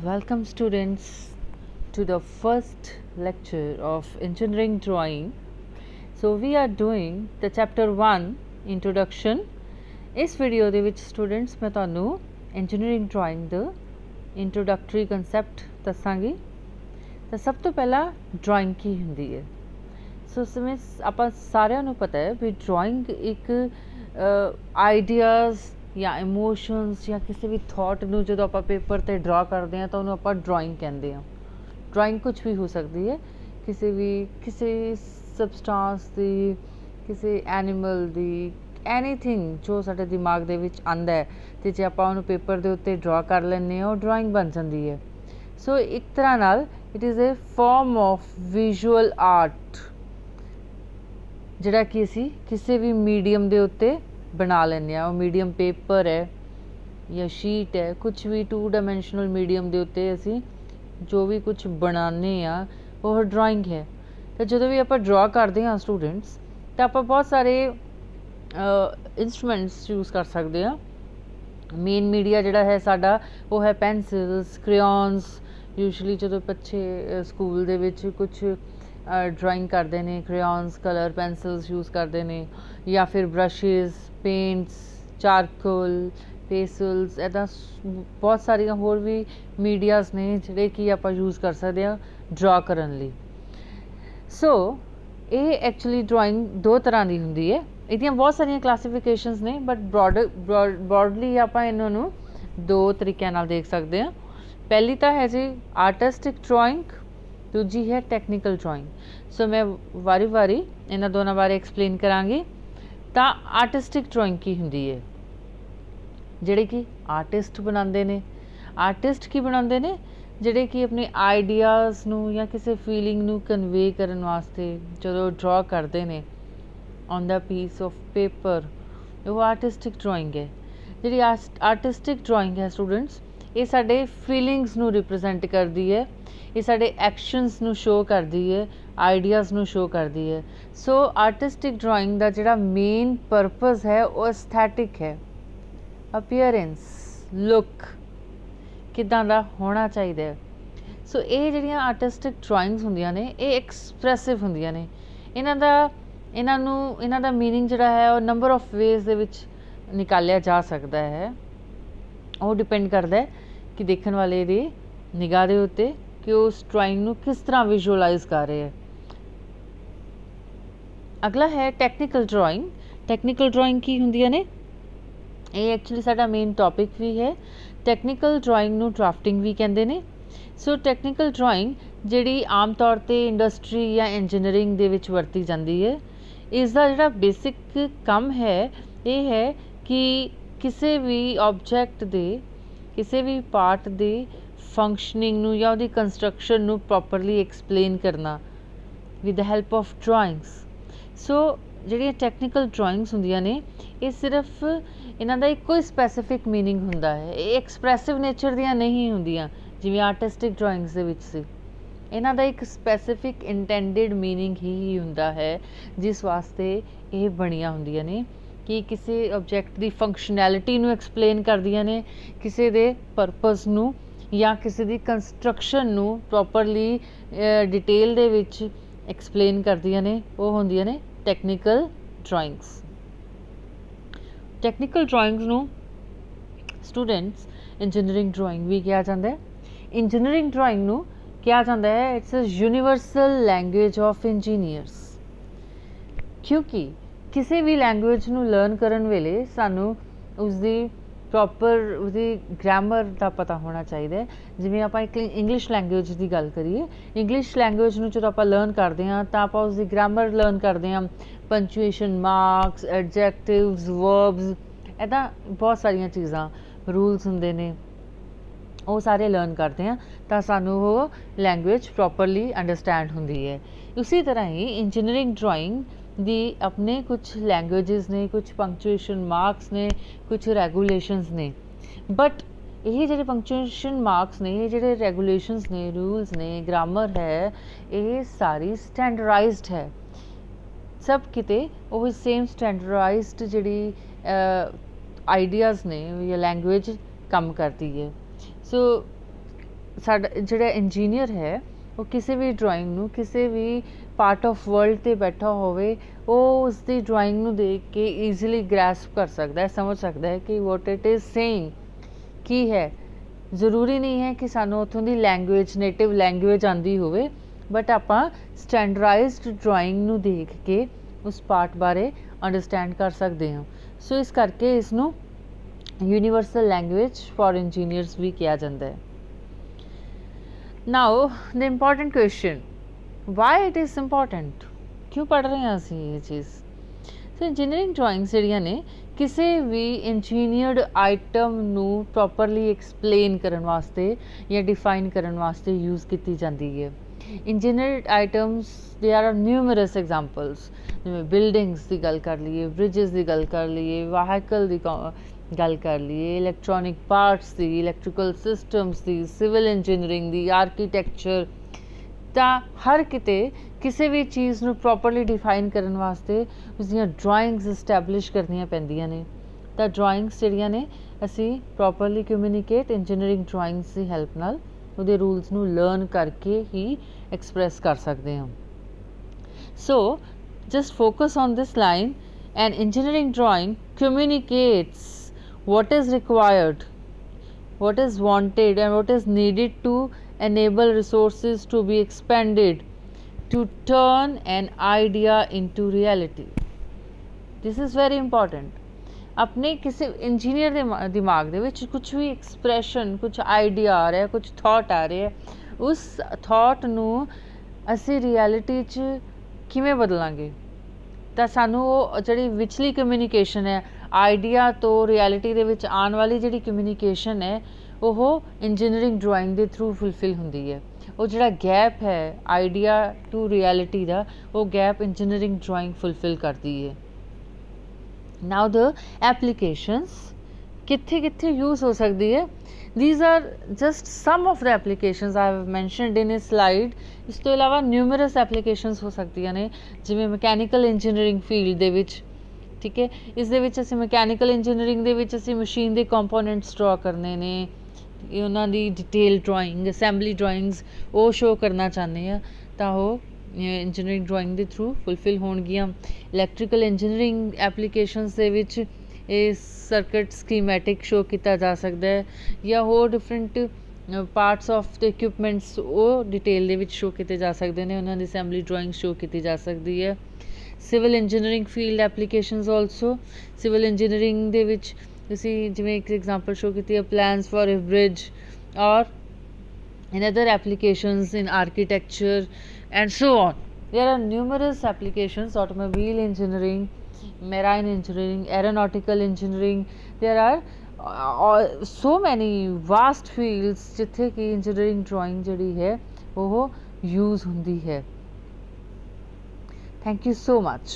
Welcome students to the first lecture of engineering drawing. So we are doing the chapter 1 introduction. इस video ਦੇ ਵਿੱਚ students मैं ਤੁਹਾਨੂੰ engineering drawing ਦਾ introductory concept ਦੱਸਾਂਗੀ। ਤਾਂ ਸਭ ਤੋਂ ਪਹਿਲਾਂ drawing ਕੀ ਹੁੰਦੀ ਹੈ। ਸੋ ਜਿਵੇਂ ਆਪਾਂ ਸਾਰਿਆਂ ਨੂੰ ਪਤਾ ਹੈ ਵੀ drawing ਇੱਕ ਆਈਡੀਆਜ਼ या इमोशनस या किसी भी थॉट ਨੂੰ ਜਦੋਂ ਆਪਾਂ ਪੇਪਰ ਤੇ ਡਰਾ ਕਰਦੇ ਹਾਂ ਤਾਂ ਉਹਨੂੰ ਆਪਾਂ ਡਰਾਇੰਗ ਕਹਿੰਦੇ ਹਾਂ। ਡਰਾਇੰਗ ਕੁਝ ਵੀ ਹੋ ਸਕਦੀ ਹੈ, ਕਿਸੇ ਸਬਸਟੈਂਸ ਦੀ, ਕਿਸੇ ਐਨੀਮਲ ਦੀ, ਐਨੀਥਿੰਗ ਜੋ ਸਾਡੇ ਦਿਮਾਗ ਦੇ ਵਿੱਚ ਆਉਂਦਾ ਹੈ ਤੇ ਜੇ ਆਪਾਂ ਉਹਨੂੰ ਪੇਪਰ ਦੇ ਉੱਤੇ ਡਰਾ ਕਰ ਲੈਂਦੇ ਹਾਂ ਉਹ ਡਰਾਇੰਗ ਬਣ ਜਾਂਦੀ ਹੈ। ਸੋ ਇੱਕ ਤਰ੍ਹਾਂ ਨਾਲ it is a form of visual art ਜਿਹੜਾ ਕਿ ਅਸੀਂ ਕਿਸੇ ਵੀ ਮੀਡੀਅਮ ਦੇ ਉੱਤੇ बना लें। वो मीडियम पेपर है या शीट है, कुछ भी 2 डायमेंशनल मीडियम के उत्ते असी जो भी कुछ बनाने वो ड्राइंग है। तो जो भी आप ड्रॉ करते हैं स्टूडेंट्स तो आप बहुत सारे इंस्ट्रूमेंट्स यूज़ कर सकते हैं। मेन मीडिया जोड़ा है साडा वो है पेंसिल्स, क्रेयॉन्स। यूजली जो बच्चे स्कूल दे विच कुछ ड्राइंग करते हैं, क्रेयॉन्स, कलर पेंसिल्स यूज़ करते हैं या फिर ब्रशिज, पेंट्स, चारकोल, पेसल्स, ऐसा बहुत सारिया होर भी मीडियाज़ ने जिहड़े कि आप यूज़ कर सकते हैं ड्रॉ करने लई। सो ये एक्चुअली ड्राइंग 2 तरह की होंदी है। इहदियां बहुत सारिया क्लासीफिकेशनस ने बट ब्रॉडली आप इन्हों 2 तरीक़े नाल देख सकते हैं। पहली तो है जी आर्टिस्टिक ड्राइंग, दूजी है टैक्नीकल ड्राइंग। सो मैं वारी वारी इन्हां दोनों बारे एक्सप्लेन करांगी। तो आर्टिस्टिक ड्राइंग की होंदी है, जिहड़े कि आर्टिस्ट बनाते हैं। आर्टिस्ट की बनाते हैं जिहड़े कि अपने आइडियाज़ नूं या किसी फीलिंग नूं कन्वे करन वास्ते जो ड्रॉ करते हैं on the piece of paper, वो आर्टिस्टिक ड्राइंग है। जिहड़ी आर्टिस्टिक ड्राइंग है स्टूडेंट्स, ये साडे फीलिंग्स नूं रिप्रजेंट करती है, ये साडे एक्शनस नूं शो करती है, आइडियाज़ नूं शो करती है। सो आर्टिस्टिक ड्राइंग का जिहड़ा मेन परपज़ है वो एस्थेटिक है, अपीयरेंस, लुक किदां दा होना चाहिए। सो ये जिहड़ियां आर्टिस्टिक ड्राइंग्स हुंदियां ने ये एक्सप्रैसिव हुंदियां ने। इन्हां दा मीनिंग जिहड़ा है वो नंबर ऑफ वेज दे विच निकालिया जा सकता है। वो डिपेंड करता है कि देखने वाले दी निगाह दे उत्ते कि उस ड्राइंग नूं किस तरह विजुअलाइज कर रहे हैं। अगला है टैक्नीकल ड्राइंग। टैक्नीकल ड्राइंग की होंदियां ने, ये एक्चुअली साडा मेन टॉपिक भी है। टैक्नीकल ड्राइंग नूं ड्राफ्टिंग भी कहंदे ने। सो टैक्नीकल ड्राइंग जिहड़ी आम तौर ते इंडस्ट्री या इंजीनियरिंग दे विच वरती जाती है। इसका जिहड़ा बेसिक काम है ये है कि किसी भी ऑब्जैक्ट दे, किसी भी पार्ट दे फंक्शनिंग नूं या उहदी कंस्ट्रक्शन नूं प्रॉपरली एक्सप्लेन करना with the help of drawings. So जिहड़ियां टैक्नीकल ड्राइंग्स हुंदियां ने ये सिर्फ इन्हां दा इक्को स्पैसीफिक मीनिंग हुंदा है, ये एक्सप्रैसिव नेचर दियां नहीं हुंदियां जिवें आर्टिस्टिक ड्राइंग्स दे विच सी। इन्हां दा एक स्पैसीफिक इंटेंडिड मीनिंग ही हुंदा है जिस वास्ते ये बणियां हुंदियां ने कि किसी ऑब्जैक्ट की फंक्शनैलिटी नूं एक्सप्लेन करदियां ने, किसी दे परपज़ नूं या किसी दी कंस्ट्रक्शन नूं प्रॉपरली डिटेल दे विच एक्सप्लेन करदियां ने, वो होंदियां ने टैक्नीकल ड्राइंग्स। टैक्नीकल ड्राइंग्स नूं स्टूडेंट्स इंजीनियरिंग ड्राइंग भी कहा जाता है। इंजीनियरिंग ड्राइंग नूं कहा जाता है it's a universal language of engineers, क्योंकि किसी भी लैंग्वेज नूं लर्न करन वेले सानू उसदी प्रॉपर उसदी ग्रामर का पता होना चाहिए। जिवें आपां एक इंग्लिश लैंग्वेज की गल करिए, इंग्लिश लैंग्वेज नूं जदों आपां लर्न करते हैं तो आपां उसदी ग्रामर लर्न करते हैं, पंचुएशन मार्क्स, एडजैक्टिव्स, वर्ब्स, ऐदा बहुत सारिया चीज़ां, रूल्स हुंदे ने, वो सारे लर्न करते हैं तो सानू वो लैंग्वेज प्रॉपरली अंडरस्टैंड होंदी है। उसी तरह ही इंजीनियरिंग ड्राइंग दी अपने कुछ लैंग्वेजेस ने, कुछ पंक्चुएशन मार्क्स ने, कुछ रेगूलेशंस ने। बट ये जो पंक्चुएशन मार्क्स ने, ये जो रेगूलेशंस ने, रूल्स ने, ग्रामर है, ये सारी स्टैंडर्डाइज्ड है। सब किते वो सेम स्टैंडर्डाइज्ड जिहड़ी आइडियाज़ ने या लैंग्वेज कम करती है। सो ਸਾਡਾ ਜਿਹੜਾ ਇੰਜੀਨੀਅਰ ਹੈ ਉਹ ਕਿਸੇ ਵੀ ਡਰਾਇੰਗ ਨੂੰ ਕਿਸੇ ਵੀ ਪਾਰਟ ਆਫ ਵਰਲਡ 'ਤੇ ਬੈਠਾ ਹੋਵੇ ਉਹ ਉਸ ਦੀ ਡਰਾਇੰਗ ਨੂੰ ਦੇਖ ਕੇ ਈਜ਼ੀਲੀ ਗ੍ਰੈਸਪ ਕਰ ਸਕਦਾ ਹੈ, ਸਮਝ ਸਕਦਾ ਹੈ ਕਿ ਵਾਟ ਇਟ ਇਜ਼ ਸੇਇੰਗ ਕੀ ਹੈ। ਜ਼ਰੂਰੀ ਨਹੀਂ ਹੈ ਕਿ ਸਾਨੂੰ ਉੱਥੋਂ ਦੀ ਲੈਂਗੁਏਜ ਨੇਟਿਵ ਲੈਂਗੁਏਜ ਆਉਂਦੀ ਹੋਵੇ, ਬਟ ਆਪਾਂ ਸਟੈਂਡਰਡਾਈਜ਼ਡ ਡਰਾਇੰਗ ਨੂੰ ਦੇਖ ਕੇ ਉਸ ਪਾਰਟ ਬਾਰੇ ਅੰਡਰਸਟੈਂਡ ਕਰ ਸਕਦੇ ਹਾਂ। ਸੋ ਇਸ ਕਰਕੇ ਇਸ ਨੂੰ ਯੂਨੀਵਰਸਲ ਲੈਂਗੁਏਜ ਫॉर ਇੰਜੀਨੀਅਰਸ ਵੀ ਕਿਹਾ ਜਾਂਦਾ ਹੈ। Now the important question, why it is important, क्यों पढ़ रहे हैं असी ये चीज़। तो इंजीनियरिंग ड्राइंग्स जिहड़ियां ने किसी भी इंजीनियर्ड आइटम नू प्रॉपरली एक्सप्लेन करन वास्ते या डिफाइन करन वास्ते यूज़ की जाती है। इंजीनियर्ड आइटम्स दे आर न्यूमरस एग्जाम्पल्स, जिवें बिल्डिंग्स की गल कर लीए, ब्रिजेस की गल कर लीए, वाहीकल की गल कर लीए, इलैक्ट्रॉनिक पार्ट्स की, इलैक्ट्रिकल सिस्टम्स की, सिविल इंजीनियरिंग की, आर्कीटैक्चर, तो हर किते किसी भी चीज़ नू प्रॉपरली डिफाइन करने वास्ते उसदियां ड्राइंग्स इस्टैबलिश करनियां पैंदियां ने। तो ड्राइंग्स जिहड़ियां ने असी प्रॉपरली कम्यूनीकेट इंजीनियरिंग ड्राइंग्स की हैल्प नाल उहदे रूल्स नू लर्न करके ही एक्सप्रैस कर सकते हैं। So just focus on this line, an engineering drawing communicates what is required, what is wanted and what is needed to enable resources to be expended to turn an idea into reality. This is very important. अपने किसी engineer के दिमाग दे विच कुछ भी expression, कुछ idea आ रहा है, कुछ थॉट आ रहा है, उस थॉट नू असी रियलिटी च किवें बदलांगे। तो सानू वो जिहड़ी विचली कम्यूनीकेशन है आइडिया तो रियलिटी दे विच आने वाली जिहड़ी कम्यूनीकेशन है वो इंजीनियरिंग ड्राइंग के थ्रू फुलफिल हुंदी है। वो जिहड़ा गैप है आइडिया टू रियलिटी का, वो गैप इंजीनियरिंग ड्राइंग फुलफिल करती है। नाउ द एप्लीकेशंस कित्थे कित्थे यूज़ हो सकती है, these are just some of the applications I have mentioned in a slide. इस तो इलावा न्यूमरस एप्लीकेशंस हो सकदियां ने, जिवें मैकेनिकल इंजीनियरिंग फील्ड दे विच, ठीक है, इस दे विच असीं मैकेनिकल इंजीनियरिंग दे विच असीं मशीन दे कंपोनेंट्स ड्रॉ करने ने, उन्हां दी डिटेल ड्राइंग असैम्बली ड्राइंग्स वो शो करना चाहते हैं, तो वो इंजीनियरिंग ड्राइंग के थ्रू फुलफिल होणगियां। इलैक्ट्रिकल इंजीनियरिंग एप्लीकेशंस दे विच सर्किट स्कीमैटिक शो किया जा सकता है, या होर different parts of the equipments वो डिटेल दे विच शो किए जा सकते हैं, उन्हां दी असैम्बली ड्राइंग शो की जा सकती है। Civil engineering field applications also, civil engineering दे विच तुसी जिवें एक एग्जाम्पल शो की है प्लान्स फॉर ए ब्रिज, और in other applications in architecture and so on. There are numerous applications, automobile engineering, marine engineering, aeronautical engineering, there are so many vast fields जिथे कि engineering drawing जिहड़ी है वो use हुंदी है। Thank you so much.